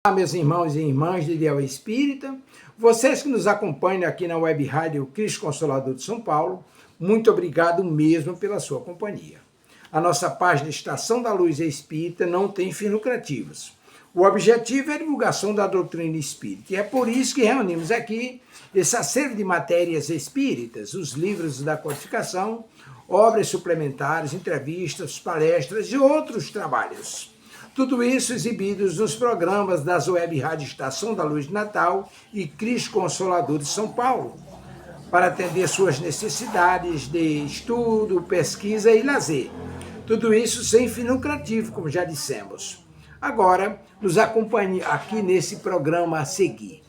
Olá, meus irmãos e irmãs de Ideal Espírita, vocês que nos acompanham aqui na Web Rádio Cristo Consolador de São Paulo, muito obrigado mesmo pela sua companhia. A nossa página Estação da Luz Espírita não tem fins lucrativos. O objetivo é a divulgação da doutrina espírita, e é por isso que reunimos aqui esse acervo de matérias espíritas, os livros da codificação, obras suplementares, entrevistas, palestras e outros trabalhos. Tudo isso exibidos nos programas das Web Rádio Estação da Luz de Natal e Cristo Consolador de São Paulo, para atender suas necessidades de estudo, pesquisa e lazer. Tudo isso sem fim lucrativo, como já dissemos. Agora, nos acompanhe aqui nesse programa a seguir.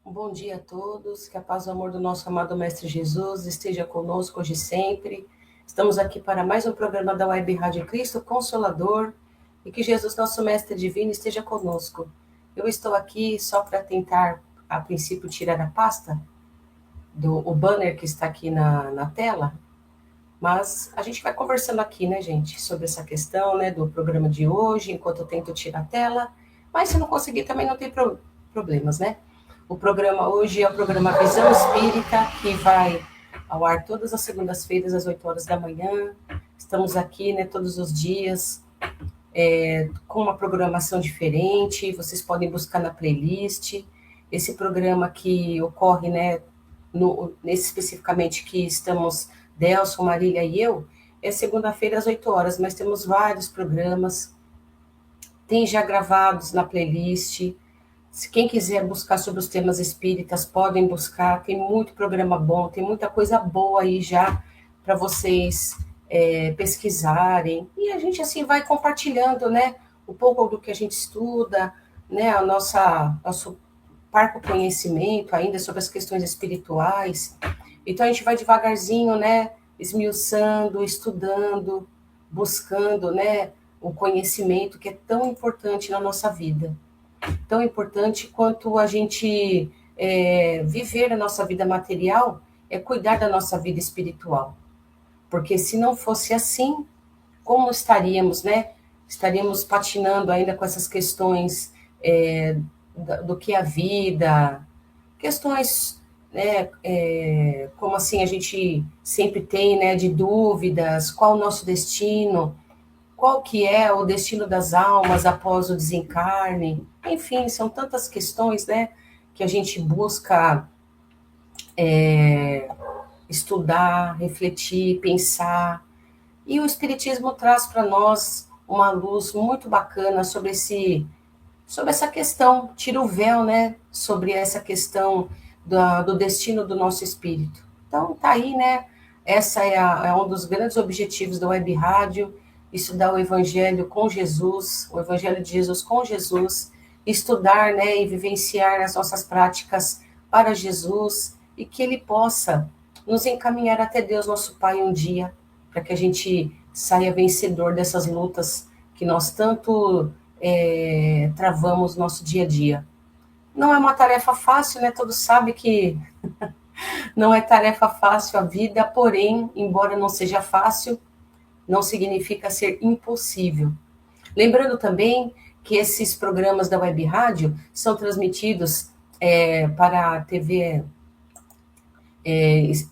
Bom dia a todos, que a paz e o amor do nosso amado Mestre Jesus esteja conosco hoje e sempre. Estamos aqui para mais um programa da Web Rádio Cristo Consolador e que Jesus, nosso Mestre Divino, esteja conosco. Eu estou aqui só para tentar, a princípio, tirar a pasta o banner que está aqui na tela, mas a gente vai conversando aqui, né, gente, sobre essa questão, né, do programa de hoje, enquanto eu tento tirar a tela, mas se não conseguir também não tem problemas, né? O programa hoje é o programa Visão Espírita, que vai ao ar todas as segundas-feiras, às 8 horas da manhã. Estamos aqui, né, todos os dias, com uma programação diferente. Vocês podem buscar na playlist. Esse programa que ocorre, né, nesse especificamente que estamos, Delson, Marília e eu, é segunda-feira às 8 horas, mas temos vários programas. Tem já gravados na playlist. Se quem quiser buscar sobre os temas espíritas, podem buscar, tem muito programa bom, tem muita coisa boa aí já para vocês pesquisarem. E a gente assim vai compartilhando, né, um pouco do que a gente estuda, né, nosso parco conhecimento ainda sobre as questões espirituais. Então a gente vai devagarzinho, né, esmiuçando, estudando, buscando, né, o conhecimento que é tão importante na nossa vida. Tão importante quanto a gente viver a nossa vida material, é cuidar da nossa vida espiritual. Porque se não fosse assim, como estaríamos, né? Estaríamos patinando ainda com essas questões do que é a vida, questões, né, como assim a gente sempre tem, né, de dúvidas, qual o nosso destino, qual que é o destino das almas após o desencarne. Enfim, são tantas questões, né, que a gente busca estudar, refletir, pensar. E o Espiritismo traz para nós uma luz muito bacana sobre essa questão, tira o véu, né, sobre essa questão do destino do nosso espírito. Então, tá aí, né, essa é um dos grandes objetivos da Web Rádio, estudar o Evangelho com Jesus, o Evangelho de Jesus com Jesus, estudar, né, e vivenciar as nossas práticas para Jesus e que Ele possa nos encaminhar até Deus, nosso Pai, um dia, para que a gente saia vencedor dessas lutas que nós tanto travamos no nosso dia a dia. Não é uma tarefa fácil, né? Todos sabem que não é tarefa fácil a vida, porém, embora não seja fácil, não significa ser impossível. Lembrando também que esses programas da Web Rádio são transmitidos para a TV,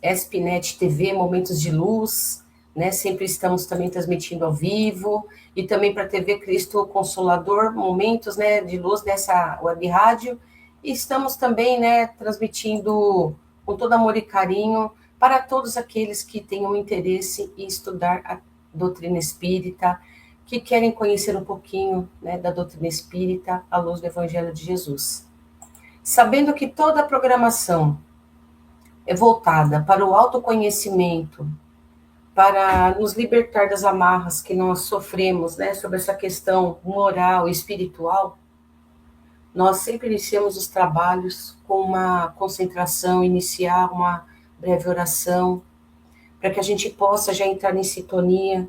SPNet TV, Momentos de Luz, né? Sempre estamos também transmitindo ao vivo, e também para a TV Cristo Consolador, momentos, né, de luz nessa web rádio, e estamos também, né, transmitindo com todo amor e carinho para todos aqueles que tenham interesse em estudar a doutrina espírita, que querem conhecer um pouquinho, né, da doutrina espírita à luz do Evangelho de Jesus. Sabendo que toda a programação é voltada para o autoconhecimento, para nos libertar das amarras que nós sofremos, né, sobre essa questão moral e espiritual, nós sempre iniciamos os trabalhos com uma concentração, iniciar uma breve oração, para que a gente possa já entrar em sintonia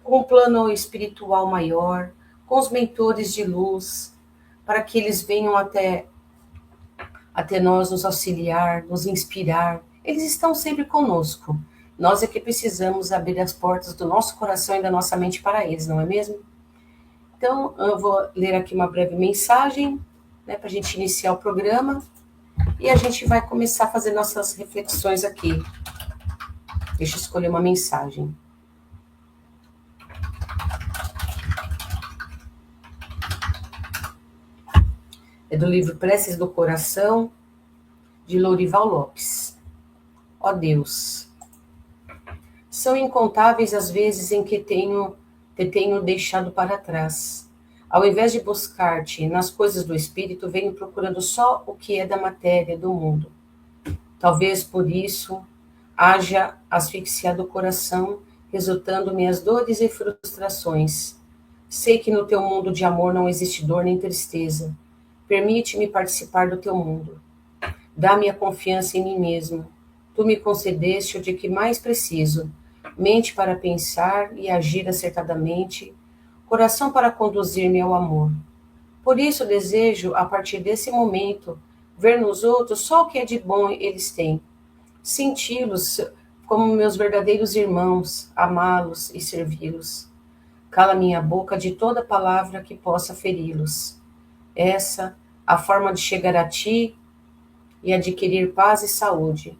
com um plano espiritual maior, com os mentores de luz, para que eles venham até nós nos auxiliar, nos inspirar. Eles estão sempre conosco. Nós é que precisamos abrir as portas do nosso coração e da nossa mente para eles, não é mesmo? Então, eu vou ler aqui uma breve mensagem, né, para a gente iniciar o programa, e a gente vai começar a fazer nossas reflexões aqui. Deixa eu escolher uma mensagem. É do livro Preces do Coração, de Lourival Lopes. Ó Deus, são incontáveis as vezes em que te tenho deixado para trás. Ao invés de buscar-te nas coisas do espírito, venho procurando só o que é da matéria, do mundo. Talvez por isso haja asfixiado o coração, resultando-me as dores e frustrações. Sei que no teu mundo de amor não existe dor nem tristeza. Permite-me participar do teu mundo. Dá-me a confiança em mim mesmo. Tu me concedeste o de que mais preciso. Mente para pensar e agir acertadamente. Coração para conduzir-me ao amor. Por isso desejo, a partir desse momento, ver nos outros só o que é de bom eles têm. Senti-los como meus verdadeiros irmãos, amá-los e servi-los. Cala minha boca de toda palavra que possa feri-los. Essa, a forma de chegar a ti e adquirir paz e saúde.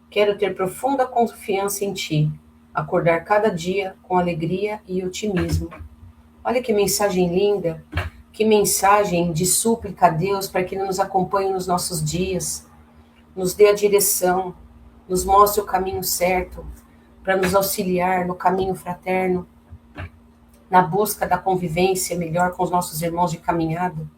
Quero ter profunda confiança em ti, acordar cada dia com alegria e otimismo. Olha que mensagem linda, que mensagem de súplica a Deus para que Ele nos acompanhe nos nossos dias, nos dê a direção, nos mostre o caminho certo, para nos auxiliar no caminho fraterno, na busca da convivência melhor com os nossos irmãos de caminhada.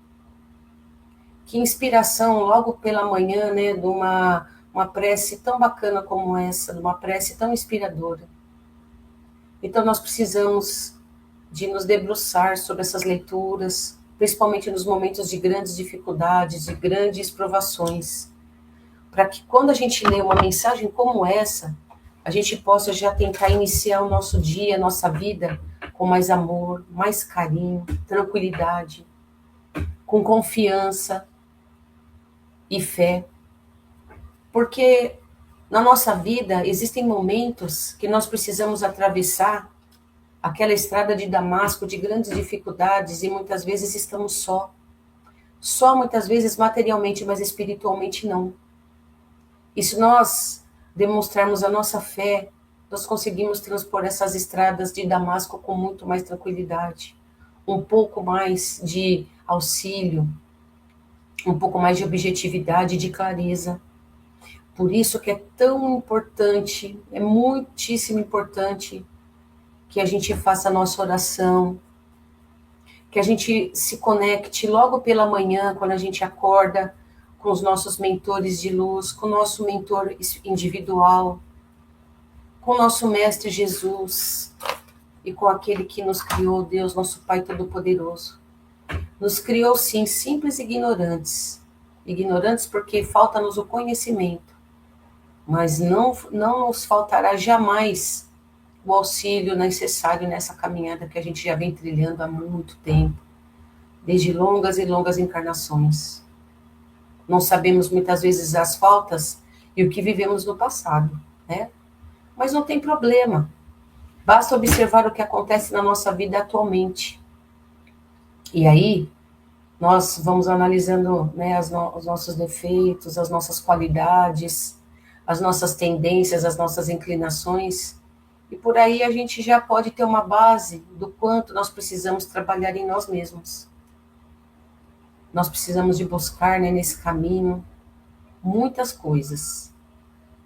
Que inspiração logo pela manhã, né, de uma prece tão bacana como essa, de uma prece tão inspiradora. Então nós precisamos de nos debruçar sobre essas leituras, principalmente nos momentos de grandes dificuldades, de grandes provações, para que quando a gente lê uma mensagem como essa, a gente possa já tentar iniciar o nosso dia, a nossa vida, com mais amor, mais carinho, tranquilidade, com confiança e fé. Porque na nossa vida existem momentos que nós precisamos atravessar aquela estrada de Damasco de grandes dificuldades e muitas vezes estamos só. Só muitas vezes materialmente, mas espiritualmente não. E se nós demonstrarmos a nossa fé, nós conseguimos transpor essas estradas de Damasco com muito mais tranquilidade, um pouco mais de auxílio, um pouco mais de objetividade e de clareza. Por isso que é tão importante, é muitíssimo importante que a gente faça a nossa oração, que a gente se conecte logo pela manhã, quando a gente acorda, com os nossos mentores de luz, com o nosso mentor individual, com o nosso Mestre Jesus e com aquele que nos criou, Deus, nosso Pai Todo-Poderoso. Nos criou, sim, simples e ignorantes. Ignorantes porque falta-nos o conhecimento, mas não nos faltará jamais o auxílio necessário nessa caminhada que a gente já vem trilhando há muito tempo, desde longas e longas encarnações. Não sabemos muitas vezes as faltas e o que vivemos no passado, né? Mas não tem problema. Basta observar o que acontece na nossa vida atualmente. E aí, nós vamos analisando, né, os nossos defeitos, as nossas qualidades, as nossas tendências, as nossas inclinações, E por aí a gente já pode ter uma base do quanto nós precisamos trabalhar em nós mesmos. Nós precisamos de buscar, né, nesse caminho muitas coisas.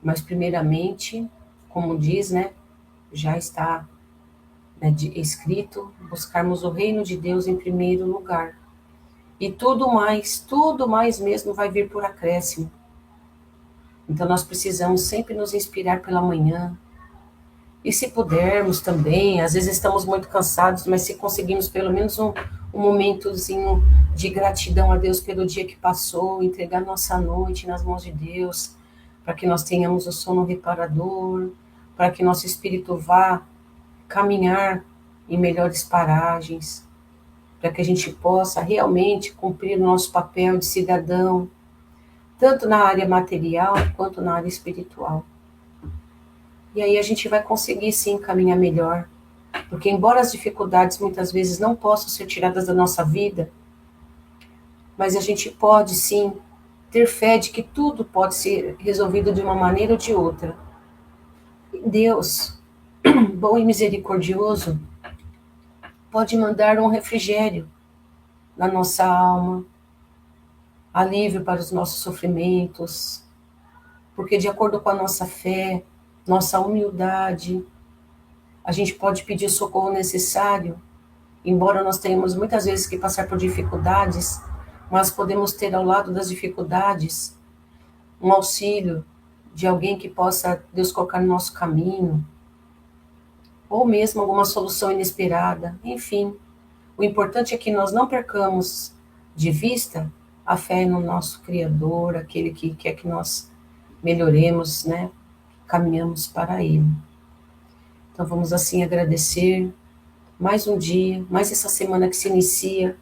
Mas primeiramente, como diz, né, já está, né, escrito, buscarmos o reino de Deus em primeiro lugar. E tudo mais mesmo vai vir por acréscimo. Então nós precisamos sempre nos inspirar pela manhã. E se pudermos também, às vezes estamos muito cansados, mas se conseguimos pelo menos um momentozinho de gratidão a Deus pelo dia que passou, entregar nossa noite nas mãos de Deus, para que nós tenhamos o sono reparador, para que nosso espírito vá caminhar em melhores paragens, para que a gente possa realmente cumprir o nosso papel de cidadão, tanto na área material quanto na área espiritual. E aí a gente vai conseguir sim caminhar melhor, porque embora as dificuldades muitas vezes não possam ser tiradas da nossa vida, mas a gente pode sim ter fé de que tudo pode ser resolvido de uma maneira ou de outra. E Deus, bom e misericordioso, pode mandar um refrigério na nossa alma, alívio para os nossos sofrimentos, porque de acordo com a nossa fé, nossa humildade, a gente pode pedir o socorro necessário, embora nós tenhamos muitas vezes que passar por dificuldades, mas podemos ter ao lado das dificuldades um auxílio de alguém que possa Deus colocar no nosso caminho, ou mesmo alguma solução inesperada, enfim. O importante é que nós não percamos de vista a fé no nosso Criador, aquele que quer que nós melhoremos, né? Caminhamos para Ele. Então vamos assim agradecer mais um dia, mais essa semana que se inicia,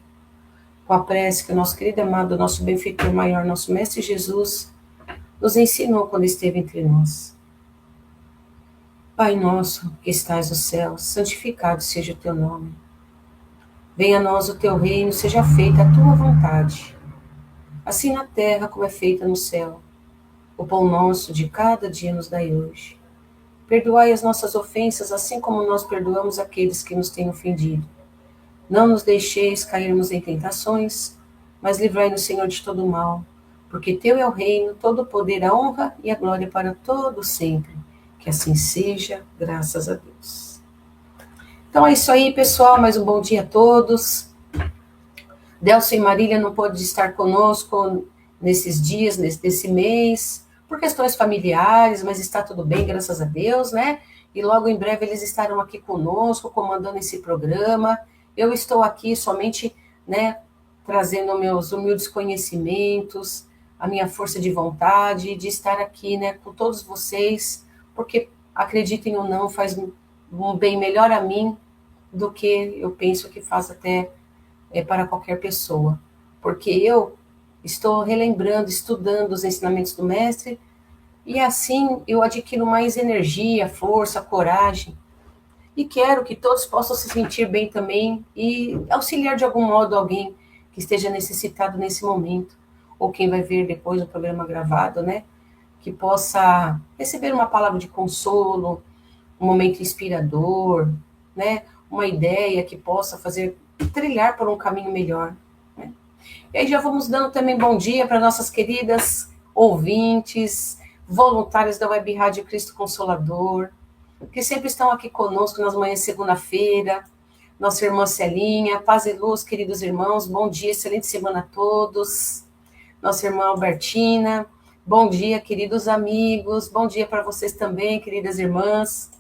com a prece que o nosso querido amado, nosso benfeitor maior, nosso Mestre Jesus, nos ensinou quando esteve entre nós. Pai nosso, que estais no céu, santificado seja o teu nome. Venha a nós o teu reino, seja feita a tua vontade, assim na terra como é feita no céu. O pão nosso de cada dia nos dai hoje. Perdoai as nossas ofensas, assim como nós perdoamos aqueles que nos têm ofendido. Não nos deixeis cairmos em tentações, mas livrai-nos, Senhor, de todo mal, porque teu é o reino, todo o poder, a honra e a glória para todo sempre. Que assim seja, graças a Deus. Então é isso aí, pessoal, mais um bom dia a todos. Delcio e Marília não pôde estar conosco nesses dias, nesse mês, por questões familiares, mas está tudo bem, graças a Deus, né? E logo em breve eles estarão aqui conosco, comandando esse programa. Eu estou aqui somente, né, trazendo meus humildes conhecimentos, a minha força de vontade de estar aqui, né, com todos vocês, porque, acreditem ou não, faz um bem melhor a mim do que eu penso que faz até para qualquer pessoa. Porque eu estou relembrando, estudando os ensinamentos do Mestre, e assim eu adquiro mais energia, força, coragem, e quero que todos possam se sentir bem também e auxiliar de algum modo alguém que esteja necessitado nesse momento, ou quem vai ver depois o programa gravado, né? Que possa receber uma palavra de consolo, um momento inspirador, né? Uma ideia que possa fazer trilhar por um caminho melhor. Né? E aí já vamos dando também bom dia para nossas queridas ouvintes, voluntários da Web Rádio Cristo Consolador, que sempre estão aqui conosco nas manhãs de segunda-feira, nossa irmã Celinha, paz e luz, queridos irmãos, bom dia, excelente semana a todos, nossa irmã Albertina, bom dia, queridos amigos, bom dia para vocês também, queridas irmãs,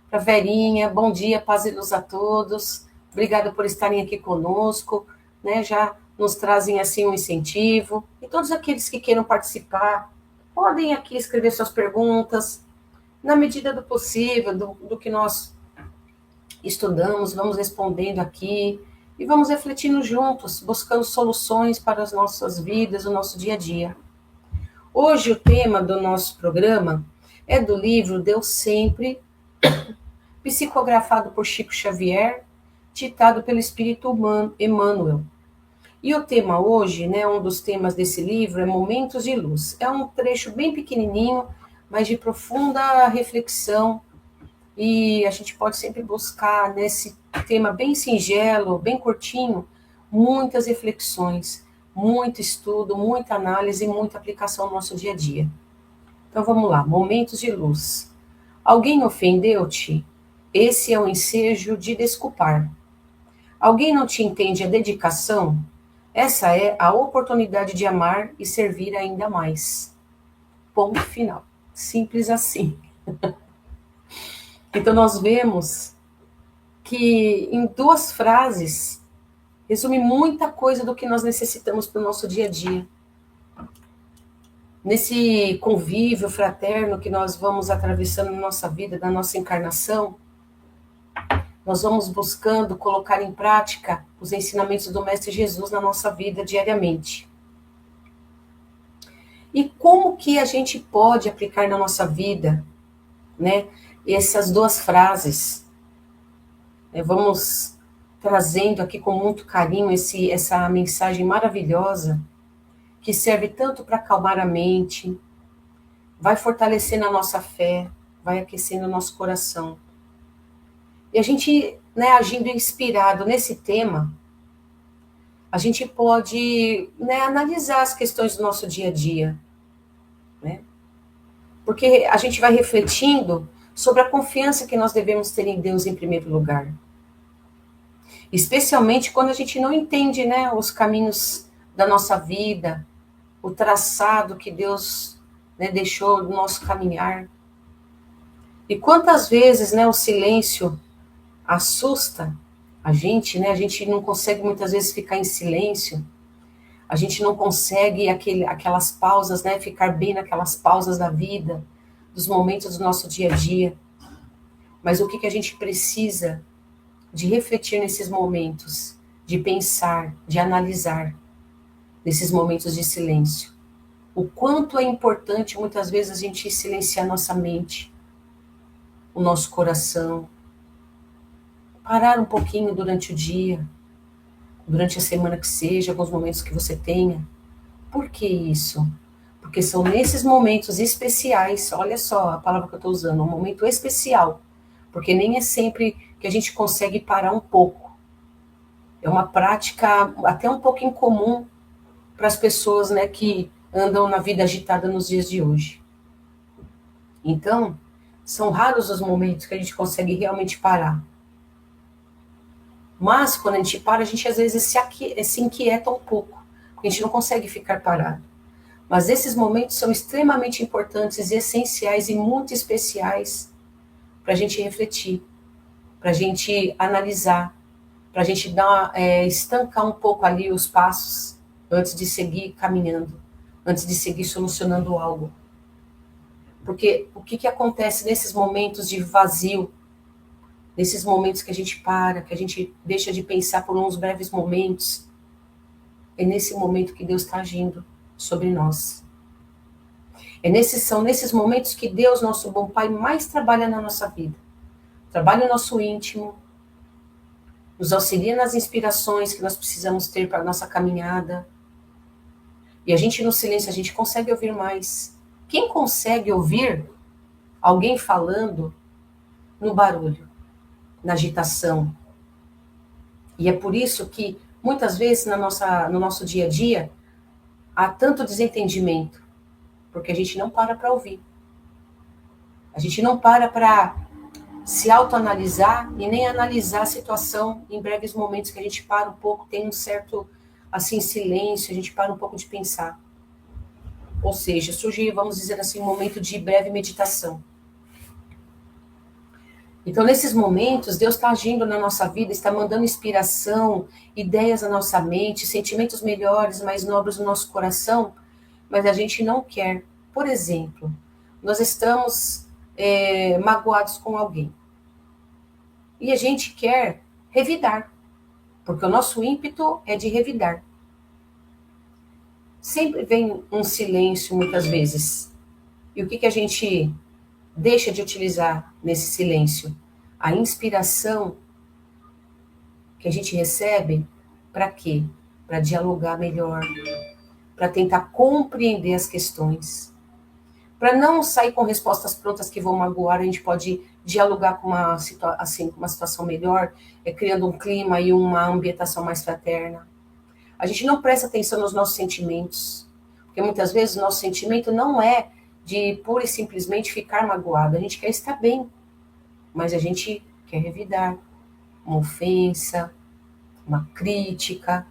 para Verinha, bom dia, paz e luz a todos, obrigada por estarem aqui conosco, né, já nos trazem assim um incentivo, e todos aqueles que queiram participar, podem aqui escrever suas perguntas, na medida do possível, do que nós estudamos, vamos respondendo aqui e vamos refletindo juntos, buscando soluções para as nossas vidas, o nosso dia a dia. Hoje o tema do nosso programa é do livro Deus Sempre, psicografado por Chico Xavier, ditado pelo Espírito Emmanuel. E o tema hoje, né, um dos temas desse livro é Momentos de Luz. É um trecho bem pequenininho, mas de profunda reflexão e a gente pode sempre buscar nesse tema bem singelo, bem curtinho, muitas reflexões, muito estudo, muita análise e muita aplicação no nosso dia a dia. Então vamos lá, momentos de luz. Alguém ofendeu-te? Esse é o ensejo de desculpar. Alguém não te entende a dedicação? Essa é a oportunidade de amar e servir ainda mais. Ponto final. Simples assim. Então nós vemos que em 2 frases resume muita coisa do que nós necessitamos para o nosso dia a dia. Nesse convívio fraterno que nós vamos atravessando na nossa vida, da nossa encarnação, nós vamos buscando colocar em prática os ensinamentos do Mestre Jesus na nossa vida diariamente. E como que a gente pode aplicar na nossa vida, né, essas 2 frases? Vamos trazendo aqui com muito carinho essa mensagem maravilhosa, que serve tanto para acalmar a mente, vai fortalecendo a nossa fé, vai aquecendo o nosso coração. E a gente, né, agindo inspirado nesse tema, a gente pode, né, analisar as questões do nosso dia a dia, né? Porque a gente vai refletindo sobre a confiança que nós devemos ter em Deus em primeiro lugar. Especialmente quando a gente não entende, né, os caminhos da nossa vida, o traçado que Deus, né, deixou no nosso caminhar. E quantas vezes, né, o silêncio assusta a gente, né? A gente não consegue muitas vezes ficar em silêncio. A gente não consegue aquelas pausas, né, ficar bem naquelas pausas da vida, dos momentos do nosso dia a dia. Mas o que a gente precisa de refletir nesses momentos, de pensar, de analisar, nesses momentos de silêncio. O quanto é importante, muitas vezes, a gente silenciar nossa mente, o nosso coração, parar um pouquinho durante o dia, durante a semana que seja, alguns momentos que você tenha. Por que isso? Porque são nesses momentos especiais, olha só a palavra que eu estou usando, um momento especial, porque nem é sempre que a gente consegue parar um pouco. É uma prática até um pouco incomum para as pessoas, né, que andam na vida agitada nos dias de hoje. Então, são raros os momentos que a gente consegue realmente parar. Mas, quando a gente para, a gente às vezes se inquieta um pouco, porque a gente não consegue ficar parado. Mas esses momentos são extremamente importantes e essenciais e muito especiais para a gente refletir, para a gente analisar, para a gente estancar um pouco ali os passos antes de seguir caminhando, antes de seguir solucionando algo. Porque o que acontece nesses momentos de vazio, nesses momentos que a gente para, que a gente deixa de pensar por uns breves momentos, é nesse momento que Deus está agindo sobre nós. São nesses momentos que Deus, nosso bom Pai, mais trabalha na nossa vida. Trabalha o nosso íntimo, nos auxilia nas inspirações que nós precisamos ter para a nossa caminhada. E a gente no silêncio, a gente consegue ouvir mais. Quem consegue ouvir alguém falando no barulho, na agitação? E é por isso que, muitas vezes, no nosso dia a dia, há tanto desentendimento, porque a gente não para ouvir. A gente não para se autoanalisar e nem analisar a situação em breves momentos que a gente para um pouco, tem um certo, assim, silêncio, a gente para um pouco de pensar. Ou seja, surge, vamos dizer assim, um momento de breve meditação. Então, nesses momentos, Deus está agindo na nossa vida, está mandando inspiração, ideias na nossa mente, sentimentos melhores, mais nobres no nosso coração, mas a gente não quer. Por exemplo, nós estamos magoados com alguém. E a gente quer revidar, porque o nosso ímpeto é de revidar. Sempre vem um silêncio, muitas vezes. E o que a gente deixa de utilizar nesse silêncio? A inspiração que a gente recebe, para quê? Para dialogar melhor, para tentar compreender as questões. Para não sair com respostas prontas que vão magoar, a gente pode dialogar com uma situação melhor, criando um clima e uma ambientação mais fraterna. A gente não presta atenção nos nossos sentimentos, porque muitas vezes o nosso sentimento não é de pura e simplesmente ficar magoado. A gente quer estar bem, mas a gente quer revidar uma ofensa, uma crítica.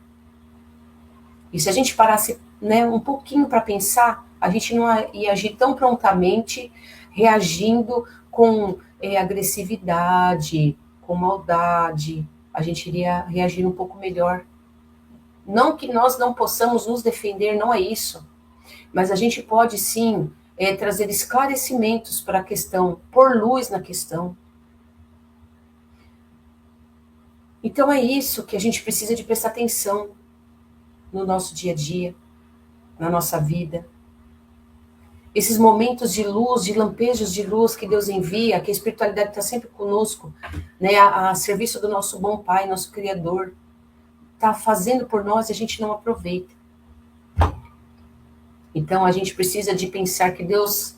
E se a gente parasse, né, um pouquinho para pensar, a gente não ia agir tão prontamente, reagindo com agressividade, com maldade. A gente iria reagir um pouco melhor. Não que nós não possamos nos defender, não é isso. Mas a gente pode, sim, trazer esclarecimentos para a questão, pôr luz na questão. Então é isso que a gente precisa de prestar atenção no nosso dia a dia, na nossa vida. Esses momentos de luz, de lampejos de luz que Deus envia, que a espiritualidade está sempre conosco, né, a serviço do nosso bom Pai, nosso Criador, está fazendo por nós e a gente não aproveita. Então a gente precisa de pensar que Deus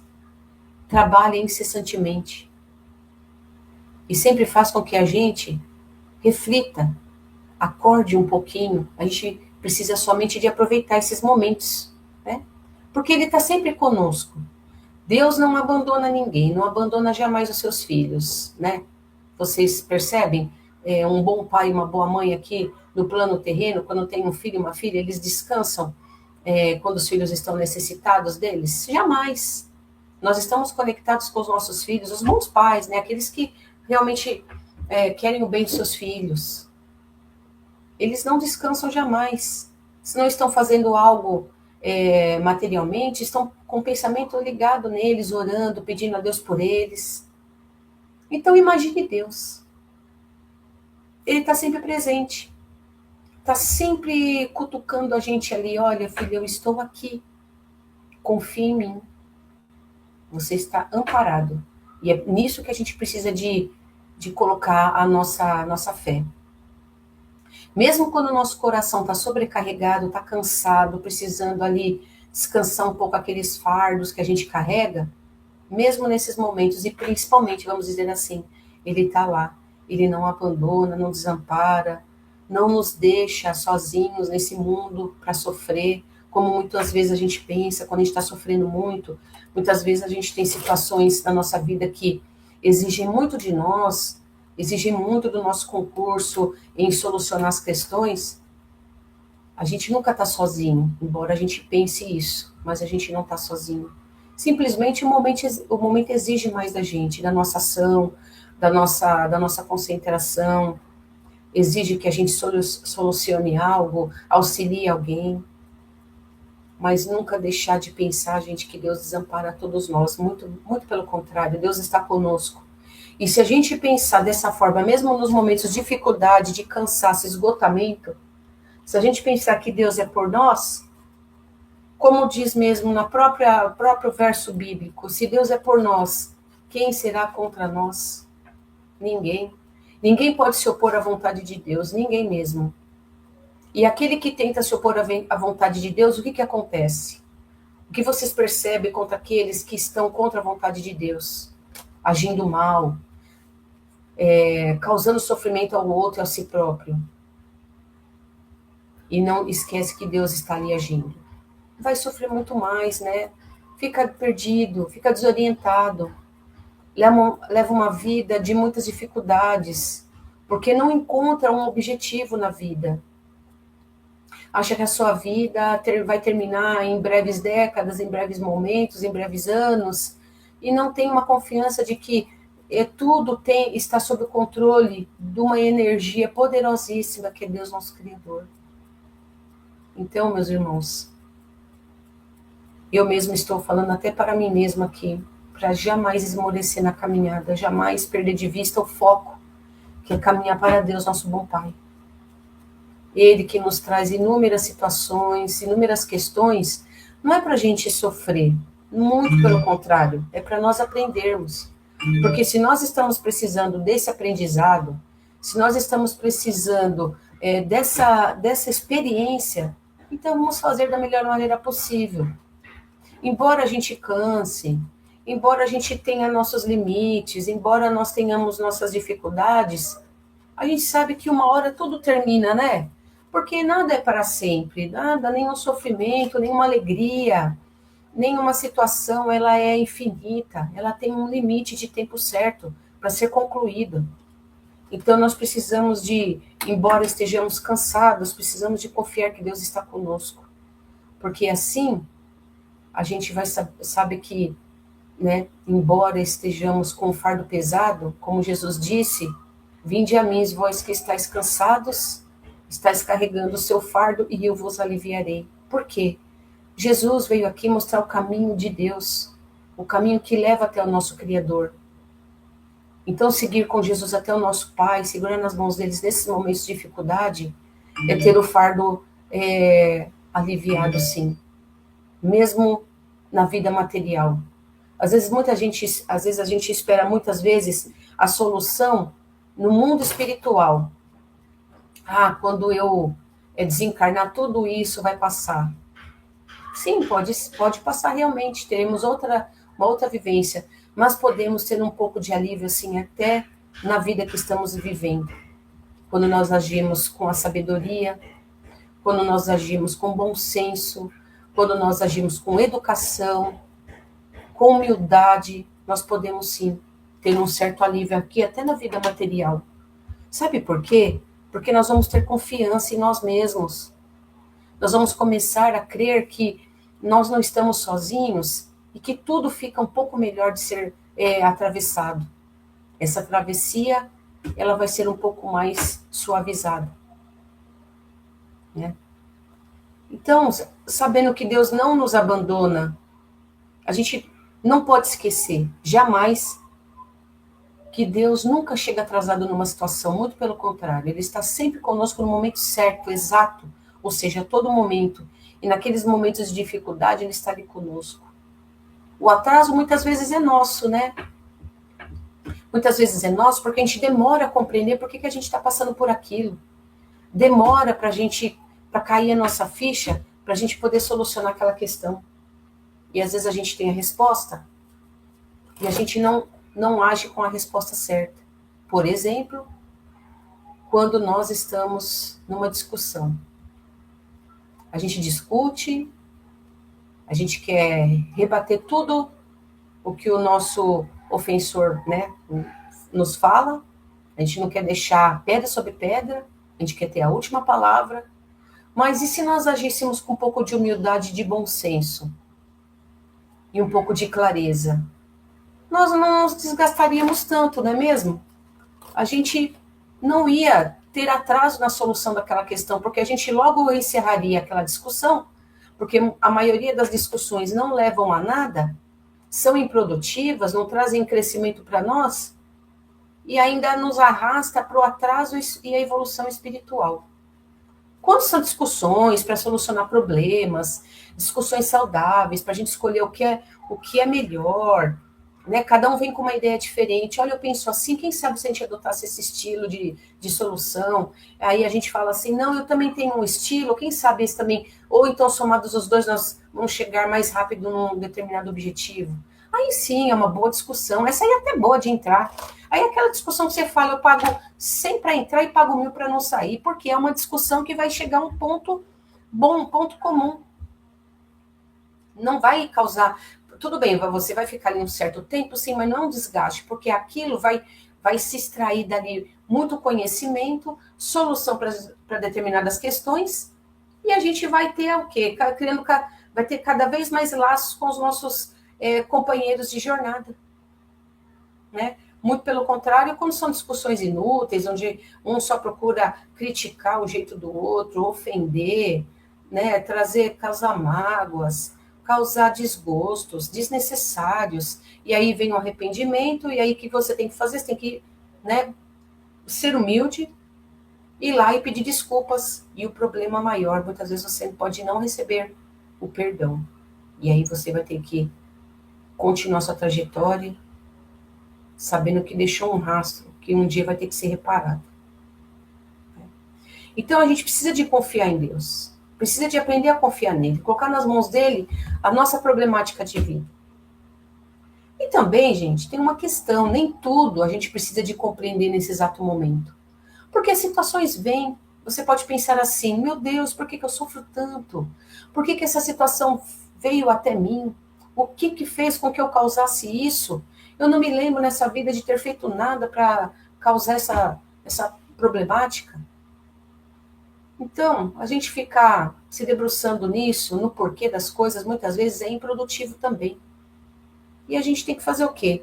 trabalha incessantemente e sempre faz com que a gente reflita, acorde um pouquinho. A gente precisa somente de aproveitar esses momentos, né? Porque Ele está sempre conosco. Deus não abandona ninguém, não abandona jamais os seus filhos, né? Vocês percebem? Um bom pai e uma boa mãe aqui no plano terreno, quando tem um filho e uma filha, eles descansam quando os filhos estão necessitados deles? Jamais. Nós estamos conectados com os nossos filhos, os bons pais, né? Aqueles que realmente querem o bem dos seus filhos. Eles não descansam jamais. Se não estão fazendo algo materialmente, estão com o pensamento ligado neles, orando, pedindo a Deus por eles. Então imagine Deus. Ele está sempre presente. Está sempre cutucando a gente ali. Olha, filho, eu estou aqui. Confie em mim. Você está amparado. E é nisso que a gente precisa de colocar a nossa fé. Mesmo quando o nosso coração está sobrecarregado, está cansado, precisando ali descansar um pouco aqueles fardos que a gente carrega, mesmo nesses momentos, e principalmente, vamos dizer assim, Ele está lá. Ele não abandona, não desampara, não nos deixa sozinhos nesse mundo para sofrer, como muitas vezes a gente pensa, quando a gente está sofrendo muito. Muitas vezes a gente tem situações na nossa vida que exigem muito de nós, exigem muito do nosso concurso em solucionar as questões. A gente nunca está sozinho, embora a gente pense isso, mas a gente não está sozinho. Simplesmente o momento exige mais da gente, da nossa ação, da nossa concentração, exige que a gente solucione algo, auxilie alguém, mas nunca deixar de pensar, gente, que Deus desampara todos nós, muito, muito pelo contrário, Deus está conosco. E se a gente pensar dessa forma, mesmo nos momentos de dificuldade, de cansaço, esgotamento, se a gente pensar que Deus é por nós, como diz mesmo no próprio verso bíblico, se Deus é por nós, quem será contra nós? Ninguém. Ninguém pode se opor à vontade de Deus, ninguém mesmo. E aquele que tenta se opor à vontade de Deus, o que acontece? O que vocês percebem contra aqueles que estão contra a vontade de Deus? Agindo mal, causando sofrimento ao outro e a si próprio. E não esquece que Deus está ali agindo. Vai sofrer muito mais, né? Fica perdido, fica desorientado. Leva uma vida de muitas dificuldades, porque não encontra um objetivo na vida. Acha que a sua vida vai terminar em breves décadas, em breves momentos, em breves anos, e não tem uma confiança de que tudo está sob o controle de uma energia poderosíssima que é Deus, nosso Criador. Então, meus irmãos, eu mesmo estou falando até para mim mesma aqui, para jamais esmorecer na caminhada, jamais perder de vista o foco, que é caminhar para Deus, nosso bom Pai. Ele que nos traz inúmeras situações, inúmeras questões, não é para a gente sofrer, muito pelo contrário, é para nós aprendermos. Porque se nós estamos precisando desse aprendizado, se nós estamos precisando dessa experiência, então vamos fazer da melhor maneira possível. embora a gente canse, embora a gente tenha nossos limites, embora nós tenhamos nossas dificuldades, a gente sabe que uma hora tudo termina, né? Porque nada é para sempre, nada, nenhum sofrimento, nenhuma alegria, nenhuma situação, ela é infinita, ela tem um limite de tempo certo para ser concluída. Então nós precisamos de, embora estejamos cansados, precisamos de confiar que Deus está conosco, porque assim a gente vai sabe que, né, embora estejamos com o fardo pesado, como Jesus disse, vinde a mim, vós que estáis cansados, estáis carregando o seu fardo e eu vos aliviarei. Por quê? Jesus veio aqui mostrar o caminho de Deus, o caminho que leva até o nosso Criador. Então, seguir com Jesus até o nosso Pai, segurando as mãos deles nesses momentos de dificuldade, é ter o fardo aliviado, sim, mesmo na vida material. Às vezes a gente espera muitas vezes a solução no mundo espiritual. Ah, quando eu desencarnar, tudo isso vai passar. Sim, pode passar realmente, teremos uma outra vivência, mas podemos ter um pouco de alívio, assim, até na vida que estamos vivendo. Quando nós agimos com a sabedoria, quando nós agimos com bom senso, quando nós agimos com educação, com humildade, nós podemos sim ter um certo alívio aqui, até na vida material. Sabe por quê? Porque nós vamos ter confiança em nós mesmos. Nós vamos começar a crer que nós não estamos sozinhos e que tudo fica um pouco melhor de ser atravessado. Essa travessia, ela vai ser um pouco mais suavizada, né? Então, sabendo que Deus não nos abandona, a gente não pode esquecer, jamais, que Deus nunca chega atrasado numa situação, muito pelo contrário, Ele está sempre conosco no momento certo, exato, ou seja, a todo momento. E naqueles momentos de dificuldade, Ele está ali conosco. O atraso muitas vezes é nosso, né? Muitas vezes é nosso porque a gente demora a compreender por que a gente está passando por aquilo. Demora para cair a nossa ficha, para a gente poder solucionar aquela questão. E às vezes a gente tem a resposta e a gente não age com a resposta certa. Por exemplo, quando nós estamos numa discussão. A gente discute, a gente quer rebater tudo o que o nosso ofensor, né, nos fala, a gente não quer deixar pedra sobre pedra, a gente quer ter a última palavra, mas e se nós agíssemos com um pouco de humildade e de bom senso? E um pouco de clareza? Nós não nos desgastaríamos tanto, não é mesmo? A gente não ia ter atraso na solução daquela questão, porque a gente logo encerraria aquela discussão, porque a maioria das discussões não levam a nada, são improdutivas, não trazem crescimento para nós, e ainda nos arrasta para o atraso e a evolução espiritual. Quando são discussões para solucionar problemas, discussões saudáveis, para a gente escolher o que é melhor, né? Cada um vem com uma ideia diferente. Olha, eu penso assim, quem sabe se a gente adotasse esse estilo de solução? Aí a gente fala assim, não, eu também tenho um estilo, quem sabe esse também, ou então somados os dois nós vamos chegar mais rápido num determinado objetivo. Aí sim, é uma boa discussão, essa aí é até boa de entrar. Aí aquela discussão que você fala, eu pago 100 para entrar e pago 1.000 para não sair, porque é uma discussão que vai chegar a um ponto bom, um ponto comum. Não vai causar... Tudo bem, você vai ficar ali um certo tempo, sim, mas não é um desgaste, porque aquilo vai se extrair dali muito conhecimento, solução para determinadas questões, e a gente vai ter o quê? Vai ter cada vez mais laços com os nossos companheiros de jornada, né? Muito pelo contrário, quando são discussões inúteis, onde um só procura criticar o jeito do outro, ofender, né? Causar mágoas, causar desgostos desnecessários, e aí vem o arrependimento, e aí o que você tem que fazer? Você tem que, né, ser humilde, ir lá e pedir desculpas, e o problema maior, muitas vezes você pode não receber o perdão, e aí você vai ter que continuar sua trajetória, sabendo que deixou um rastro, que um dia vai ter que ser reparado. Então a gente precisa de confiar em Deus. Precisa de aprender a confiar nele, colocar nas mãos dele a nossa problemática de vida. E também, gente, tem uma questão, nem tudo a gente precisa de compreender nesse exato momento. Porque as situações vêm, você pode pensar assim, meu Deus, por que eu sofro tanto? Por que essa situação veio até mim? O que fez com que eu causasse isso? Eu não me lembro nessa vida de ter feito nada para causar essa problemática. Então, a gente ficar se debruçando nisso, no porquê das coisas, muitas vezes é improdutivo também. E a gente tem que fazer o quê?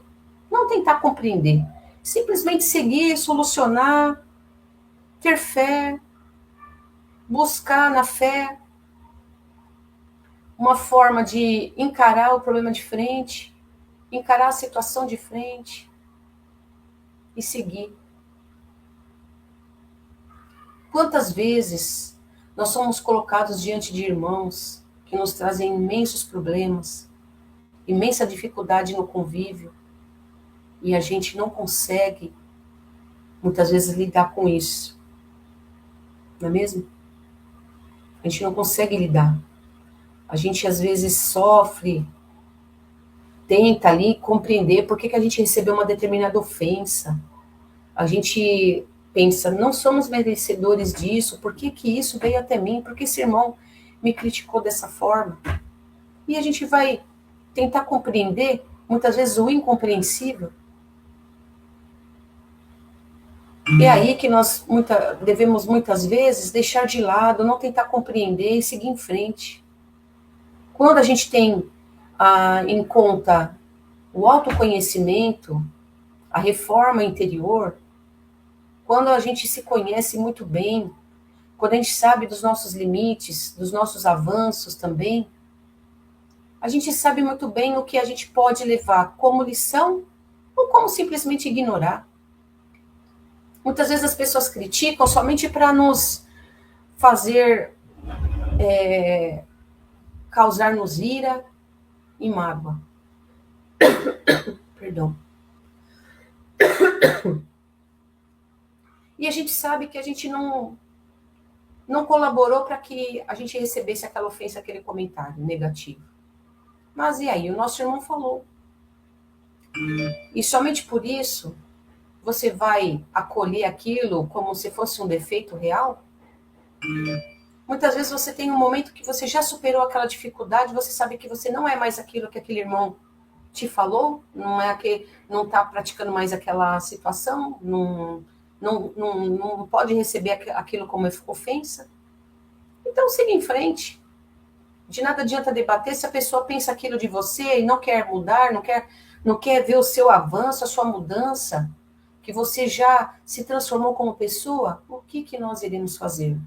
Não tentar compreender. Simplesmente seguir, solucionar, ter fé, buscar na fé uma forma de encarar o problema de frente, encarar a situação de frente e seguir. Quantas vezes nós somos colocados diante de irmãos que nos trazem imensos problemas, imensa dificuldade no convívio, e a gente não consegue, muitas vezes, lidar com isso. Não é mesmo? A gente não consegue lidar. A gente, às vezes, sofre, tenta ali compreender por que a gente recebeu uma determinada ofensa. A gente pensa, não somos merecedores disso, por que isso veio até mim? Por que esse irmão me criticou dessa forma? E a gente vai tentar compreender, muitas vezes, o incompreensível. É aí que nós devemos, muitas vezes, deixar de lado, não tentar compreender e seguir em frente. Quando a gente tem em conta o autoconhecimento, a reforma interior, quando a gente se conhece muito bem, quando a gente sabe dos nossos limites, dos nossos avanços também, a gente sabe muito bem o que a gente pode levar como lição ou como simplesmente ignorar. Muitas vezes as pessoas criticam somente para nos fazer causar-nos ira e mágoa. Perdão. E a gente sabe que a gente não colaborou para que a gente recebesse aquela ofensa, aquele comentário negativo. Mas e aí? O nosso irmão falou. E somente por isso você vai acolher aquilo como se fosse um defeito real? Muitas vezes você tem um momento que você já superou aquela dificuldade, você sabe que você não é mais aquilo que aquele irmão te falou, não está praticando mais aquela situação, não pode receber aquilo como ofensa. Então siga em frente. De nada adianta debater se a pessoa pensa aquilo de você e não quer mudar, não quer ver o seu avanço, a sua mudança, que você já se transformou como pessoa. O que nós iremos fazer?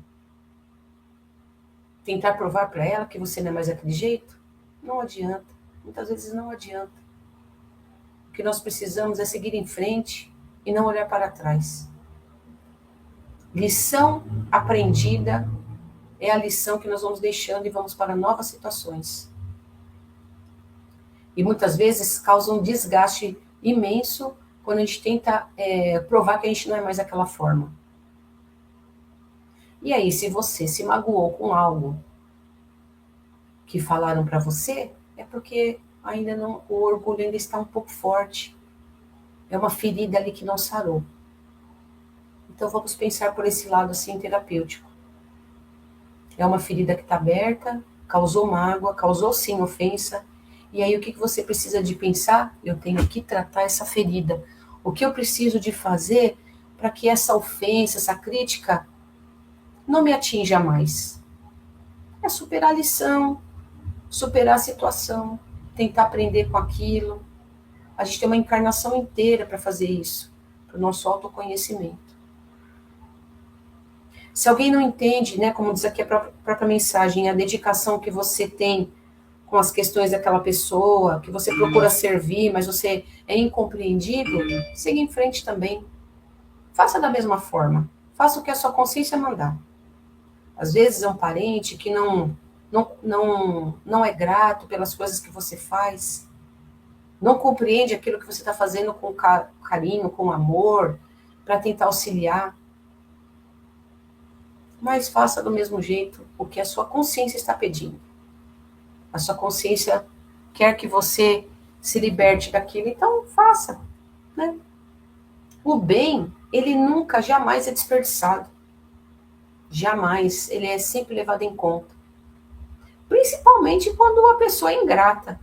Tentar provar para ela que você não é mais daquele jeito? Não adianta. Muitas vezes não adianta. O que nós precisamos é seguir em frente e não olhar para trás. Lição aprendida é a lição que nós vamos deixando e vamos para novas situações. E muitas vezes causa um desgaste imenso quando a gente tenta provar que a gente não é mais daquela forma. E aí, se você se magoou com algo que falaram para você, é porque ainda não, o orgulho ainda está um pouco forte. É uma ferida ali que não sarou. Então vamos pensar por esse lado assim terapêutico. É uma ferida que está aberta, causou mágoa, causou sim ofensa. E aí o que você precisa de pensar? Eu tenho que tratar essa ferida. O que eu preciso de fazer para que essa ofensa, essa crítica não me atinja mais? É superar a lição, superar a situação, tentar aprender com aquilo. A gente tem uma encarnação inteira para fazer isso, para o nosso autoconhecimento. Se alguém não entende, né, como diz aqui a própria mensagem, a dedicação que você tem com as questões daquela pessoa, que você procura servir, mas você é incompreendido, siga em frente também. Faça da mesma forma. Faça o que a sua consciência mandar. Às vezes é um parente que não é grato pelas coisas que você faz, não compreende aquilo que você está fazendo com carinho, com amor, para tentar auxiliar. mas faça do mesmo jeito o que a sua consciência está pedindo. A sua consciência quer que você se liberte daquilo, então faça, né? O bem, ele nunca, jamais é desperdiçado. Jamais. Ele é sempre levado em conta. Principalmente quando a pessoa é ingrata.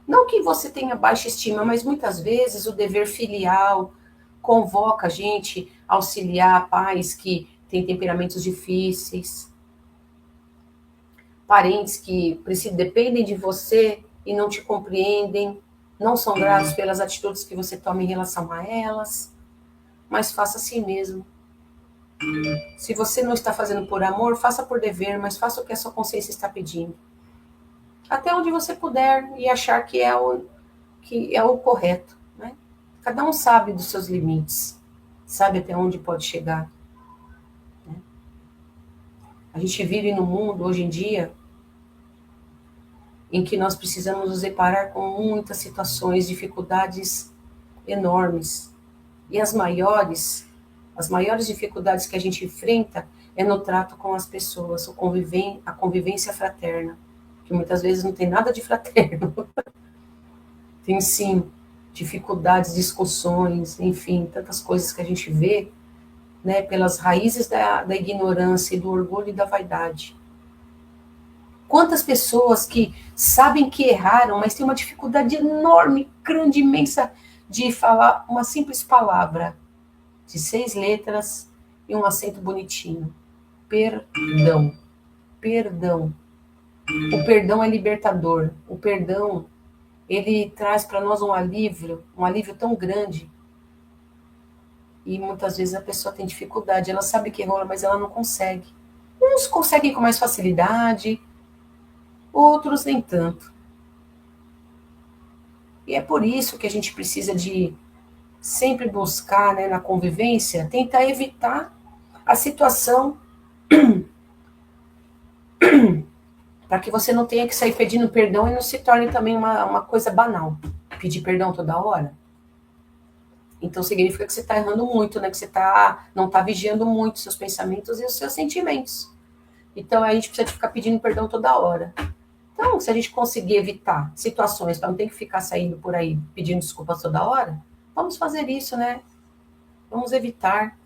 Não que você tenha baixa estima, mas muitas vezes o dever filial convoca a gente a auxiliar pais que têm temperamentos difíceis, parentes que dependem de você e não te compreendem, não são gratos pelas atitudes que você toma em relação a elas, mas faça assim mesmo. Se você não está fazendo por amor, faça por dever, mas faça o que a sua consciência está pedindo. Até onde você puder e achar que é o correto. Né? Cada um sabe dos seus limites, sabe até onde pode chegar. Né? A gente vive num mundo, hoje em dia, em que nós precisamos nos deparar com muitas situações, dificuldades enormes. E as maiores dificuldades que a gente enfrenta é no trato com as pessoas, a convivência fraterna, que muitas vezes não tem nada de fraterno. Tem sim dificuldades, discussões, enfim, tantas coisas que a gente vê, né, pelas raízes da ignorância e do orgulho e da vaidade. Quantas pessoas que sabem que erraram, mas têm uma dificuldade enorme, grande, imensa, de falar uma simples palavra, de 6 letras e um acento bonitinho. Perdão. Perdão. O perdão é libertador. O perdão, ele traz para nós um alívio tão grande. E muitas vezes a pessoa tem dificuldade, ela sabe que errou, mas ela não consegue. Uns conseguem com mais facilidade, outros nem tanto. E é por isso que a gente precisa de sempre buscar, né, na convivência, tentar evitar a situação para que você não tenha que sair pedindo perdão e não se torne também uma coisa banal. Pedir perdão toda hora. Então significa que você está errando muito, né? Que você não está vigiando muito os seus pensamentos e os seus sentimentos. Então a gente precisa de ficar pedindo perdão toda hora. Então, se a gente conseguir evitar situações para não ter que ficar saindo por aí pedindo desculpas toda hora, vamos fazer isso, né? Vamos evitar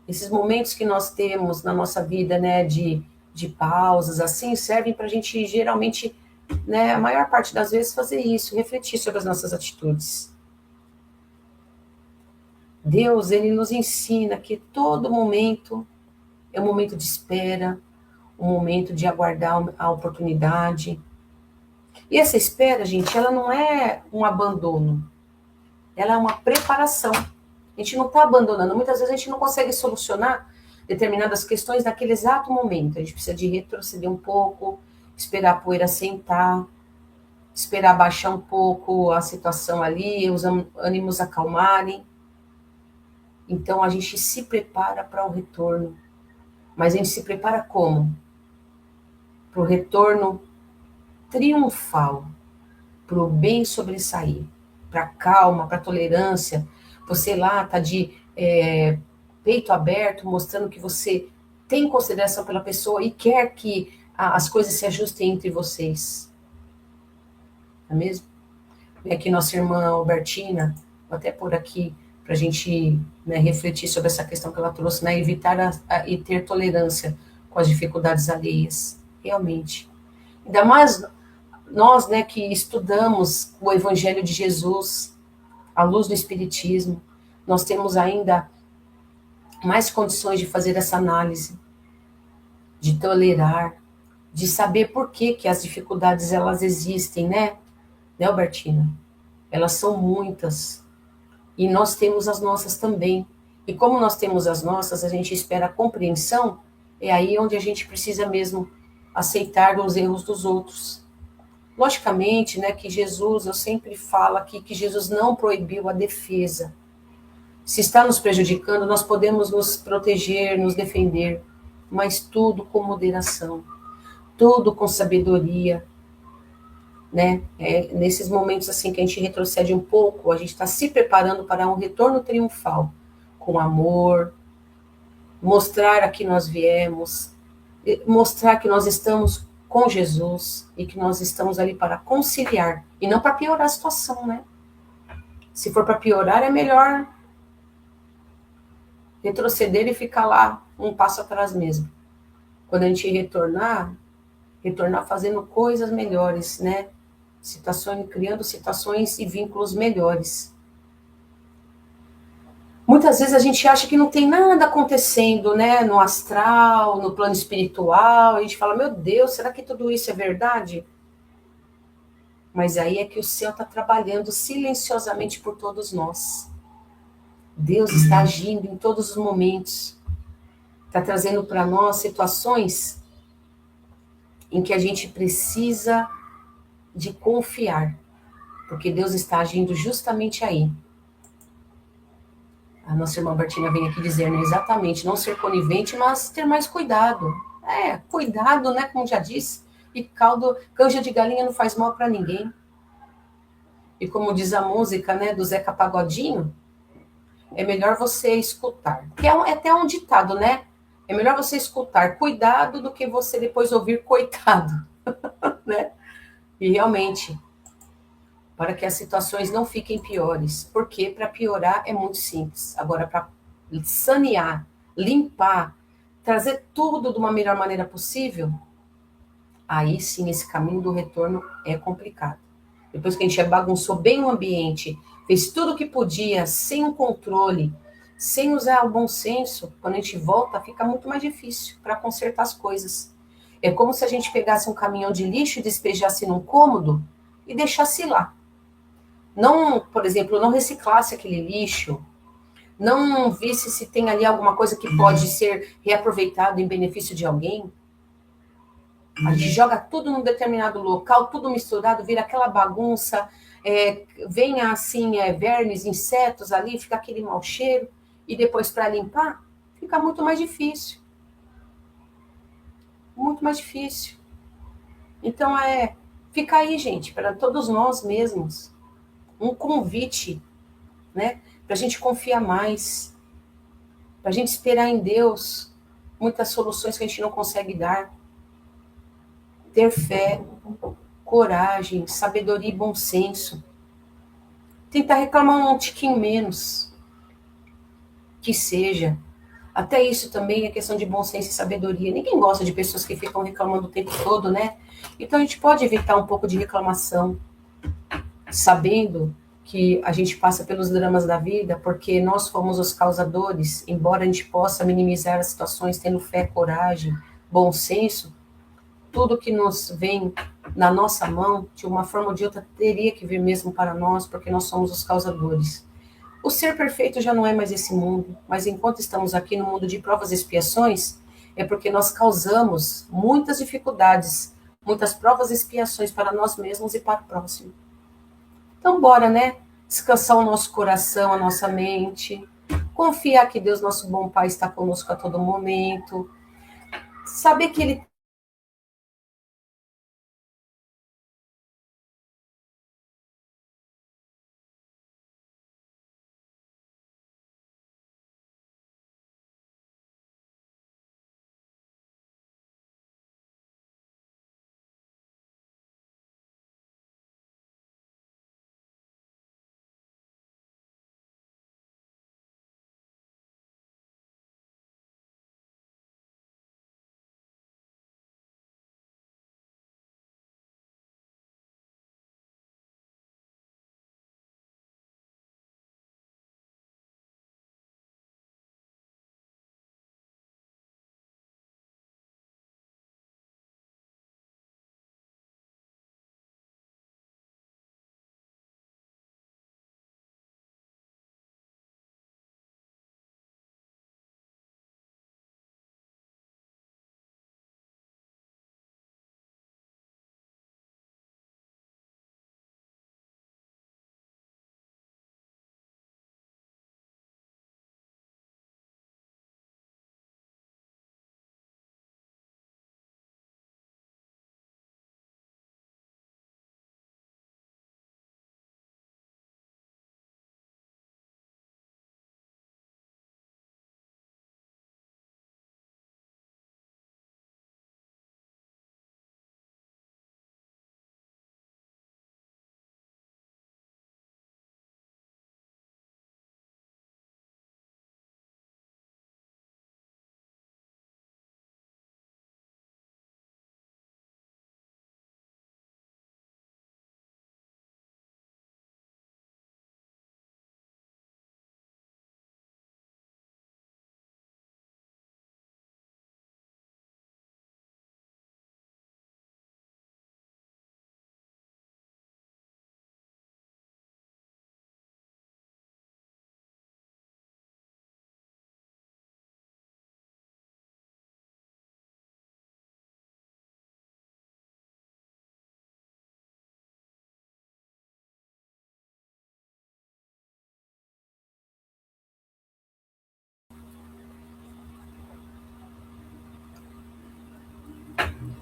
esses momentos que nós temos na nossa vida, né, de pausas, assim, servem para a gente, geralmente, né, a maior parte das vezes, fazer isso, refletir sobre as nossas atitudes. Deus, ele nos ensina que todo momento é um momento de espera, um momento de aguardar a oportunidade. E essa espera, gente, ela não é um abandono, ela é uma preparação. A gente não está abandonando. Muitas vezes a gente não consegue solucionar determinadas questões naquele exato momento. A gente precisa de retroceder um pouco, esperar a poeira sentar, esperar baixar um pouco a situação ali, os ânimos acalmarem. Então a gente se prepara para o retorno. Mas a gente se prepara como? Para o retorno triunfal, para o bem sobressair, para a calma, para a tolerância. Você lá está de peito aberto, mostrando que você tem consideração pela pessoa e quer que as coisas se ajustem entre vocês. Não é mesmo? E aqui nossa irmã Albertina, vou até por aqui para a gente, né, refletir sobre essa questão que ela trouxe, né, evitar e ter tolerância com as dificuldades alheias, realmente. Ainda mais nós, né, que estudamos o Evangelho de Jesus, à luz do Espiritismo, nós temos ainda mais condições de fazer essa análise, de tolerar, de saber por que as dificuldades elas existem, né, Albertina? Elas são muitas. E nós temos as nossas também. E como nós temos as nossas, a gente espera a compreensão, é aí onde a gente precisa mesmo aceitar os erros dos outros. Logicamente, né, que Jesus, eu sempre falo aqui, que Jesus não proibiu a defesa. Se está nos prejudicando, nós podemos nos proteger, nos defender, mas tudo com moderação, tudo com sabedoria, né? Nesses momentos assim que a gente retrocede um pouco, a gente está se preparando para um retorno triunfal, com amor, mostrar a que nós viemos, mostrar que nós estamos com Jesus e que nós estamos ali para conciliar e não para piorar a situação, né? Se for para piorar, é melhor retroceder e ficar lá um passo atrás mesmo. Quando a gente retornar fazendo coisas melhores, né? Criando situações e vínculos melhores. Muitas vezes a gente acha que não tem nada acontecendo, né? No astral, no plano espiritual. A gente fala, meu Deus, será que tudo isso é verdade? Mas aí é que o céu está trabalhando silenciosamente por todos nós. Deus está agindo em todos os momentos. Está trazendo para nós situações em que a gente precisa de confiar. Porque Deus está agindo justamente aí. A nossa irmã Bertina vem aqui dizer, né, exatamente, não ser conivente, mas ter mais cuidado. Cuidado, né, como já disse. E canja de galinha não faz mal para ninguém. E como diz a música, né, do Zeca Pagodinho, é melhor você escutar. Que é até um ditado, né? É melhor você escutar cuidado do que você depois ouvir coitado, né? E realmente, para que as situações não fiquem piores. Porque para piorar é muito simples. Agora, para sanear, limpar, trazer tudo de uma melhor maneira possível, aí sim esse caminho do retorno é complicado. Depois que a gente bagunçou bem o ambiente, fez tudo o que podia, sem um controle, sem usar o bom senso, quando a gente volta, fica muito mais difícil para consertar as coisas. É como se a gente pegasse um caminhão de lixo e despejasse num cômodo e deixasse lá. Não, por exemplo, não reciclasse aquele lixo, não visse se tem ali alguma coisa que pode ser reaproveitado em benefício de alguém. A gente joga tudo num determinado local, tudo misturado, vira aquela bagunça, vem assim, vermes, insetos ali, fica aquele mau cheiro, e depois para limpar, fica muito mais difícil. Muito mais difícil. Então fica aí, gente, para todos nós mesmos, um convite, né? Para a gente confiar mais, para a gente esperar em Deus muitas soluções que a gente não consegue dar. Ter fé, coragem, sabedoria e bom senso. Tentar reclamar um tiquinho menos, que seja. Até isso também é questão de bom senso e sabedoria. Ninguém gosta de pessoas que ficam reclamando o tempo todo, né? Então a gente pode evitar um pouco de reclamação, sabendo que a gente passa pelos dramas da vida, porque nós fomos os causadores, embora a gente possa minimizar as situações tendo fé, coragem, bom senso, tudo que nos vem na nossa mão, de uma forma ou de outra, teria que vir mesmo para nós, porque nós somos os causadores. O ser perfeito já não é mais esse mundo, mas enquanto estamos aqui no mundo de provas e expiações, é porque nós causamos muitas dificuldades, muitas provas e expiações para nós mesmos e para o próximo. Então, bora, né? Descansar o nosso coração, a nossa mente, confiar que Deus, nosso bom Pai, está conosco a todo momento, saber que Ele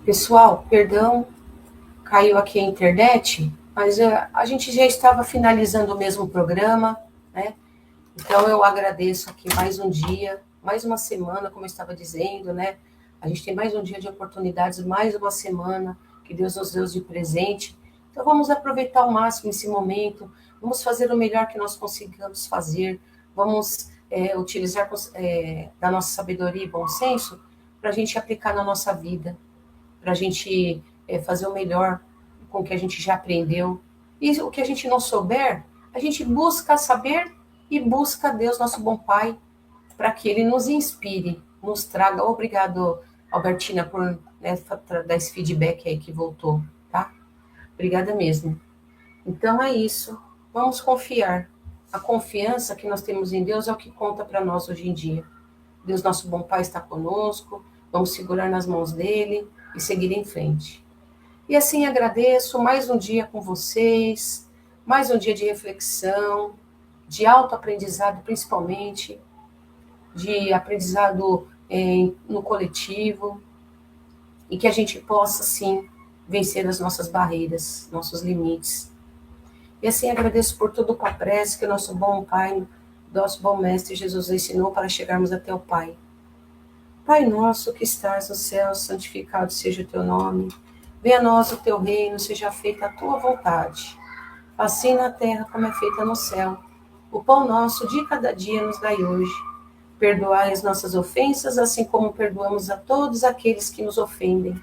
Pessoal, perdão, caiu aqui a internet, mas a gente já estava finalizando o mesmo programa, né? Então eu agradeço aqui mais um dia, mais uma semana, como eu estava dizendo, né? A gente tem mais um dia de oportunidades, mais uma semana que Deus nos deu de presente. Então vamos aproveitar ao máximo esse momento, vamos fazer o melhor que nós consigamos fazer, vamos utilizar da nossa sabedoria e bom senso para a gente aplicar na nossa vida, para a gente fazer o melhor com o que a gente já aprendeu. E o que a gente não souber, a gente busca saber e busca Deus, nosso bom Pai, para que Ele nos inspire, nos traga. Obrigado, Albertina, por dar esse feedback aí que voltou, tá? Obrigada mesmo. Então é isso. Vamos confiar. A confiança que nós temos em Deus é o que conta para nós hoje em dia. Deus, nosso bom Pai, está conosco. Vamos segurar nas mãos dele e seguir em frente. E assim agradeço mais um dia com vocês, mais um dia de reflexão, de autoaprendizado principalmente, de aprendizado no coletivo, e que a gente possa, sim, vencer as nossas barreiras, nossos limites. E assim agradeço por tudo com a prece que o nosso bom Pai, nosso bom Mestre Jesus ensinou para chegarmos até o Pai. Pai nosso que estás no céu, santificado seja o teu nome. Venha a nós o teu reino, seja feita a tua vontade, assim na terra como é feita no céu. O pão nosso de cada dia nos dai hoje. Perdoai as nossas ofensas, assim como perdoamos a todos aqueles que nos ofendem.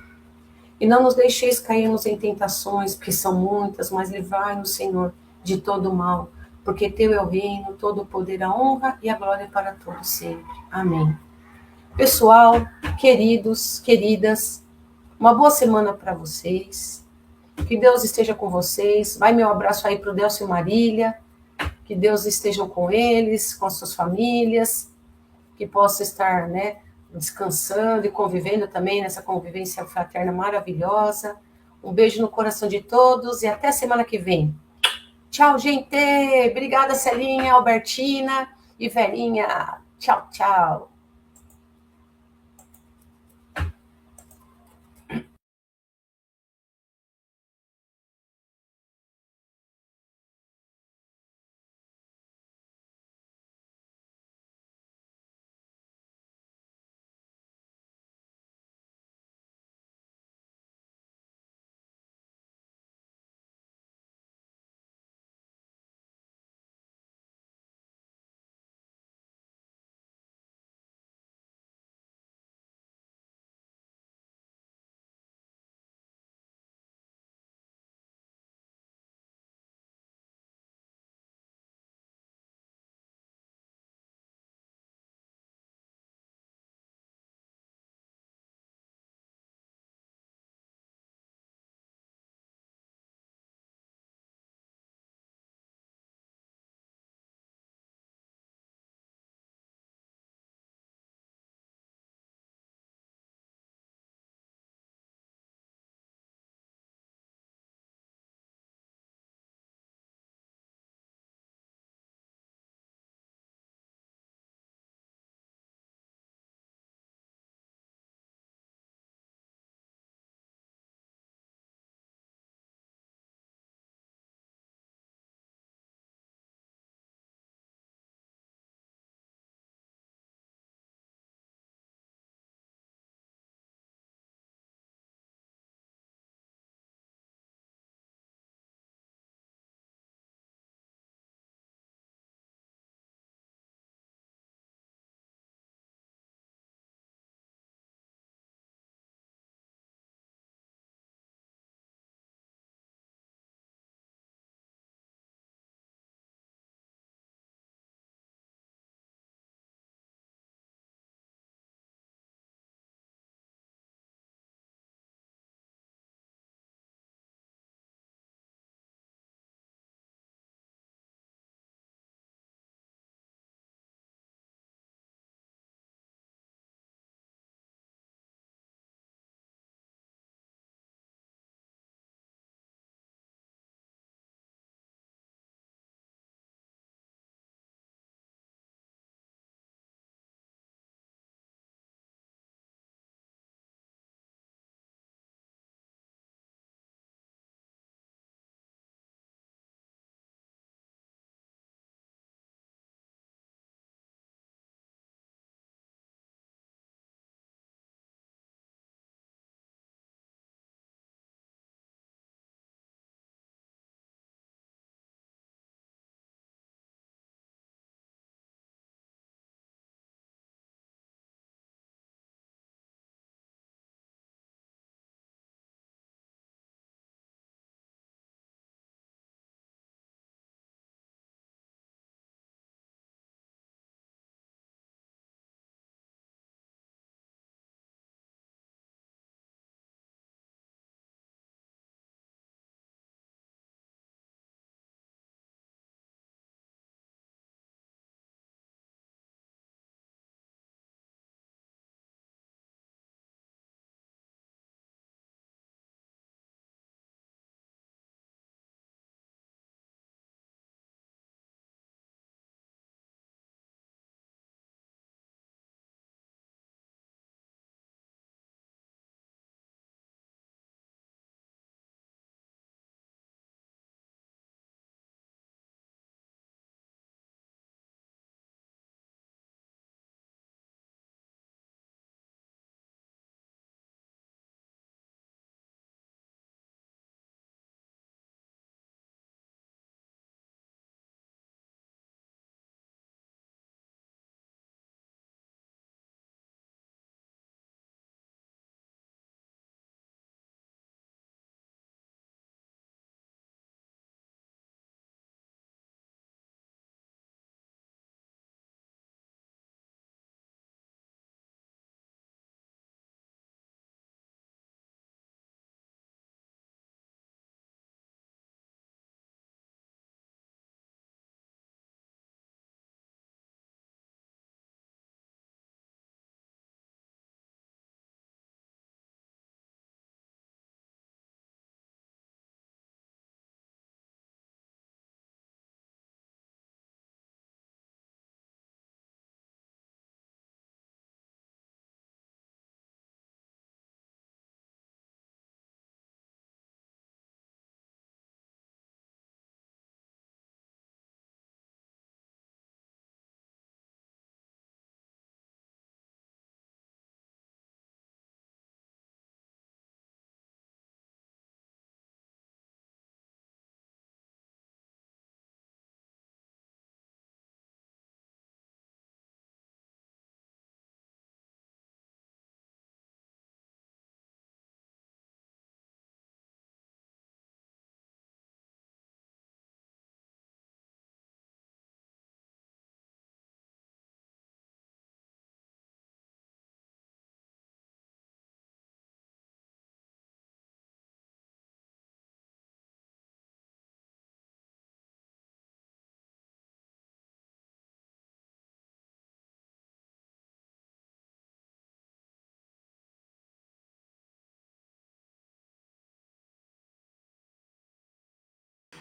E não nos deixeis cairmos em tentações, porque são muitas, mas livrai-nos, Senhor, de todo mal, porque teu é o reino, todo o poder, a honra e a glória para todos sempre. Amém. Pessoal, queridos, queridas, uma boa semana para vocês. Que Deus esteja com vocês. Vai meu abraço aí para o Delcio e Marília. Que Deus esteja com eles, com as suas famílias. Que possa estar, né, descansando e convivendo também nessa convivência fraterna maravilhosa. Um beijo no coração de todos e até semana que vem. Tchau, gente. Obrigada, Celinha, Albertina e Verinha. Tchau, tchau.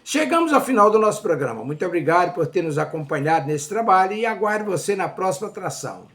Chegamos ao final do nosso programa. Muito obrigado por ter nos acompanhado nesse trabalho e aguardo você na próxima atração.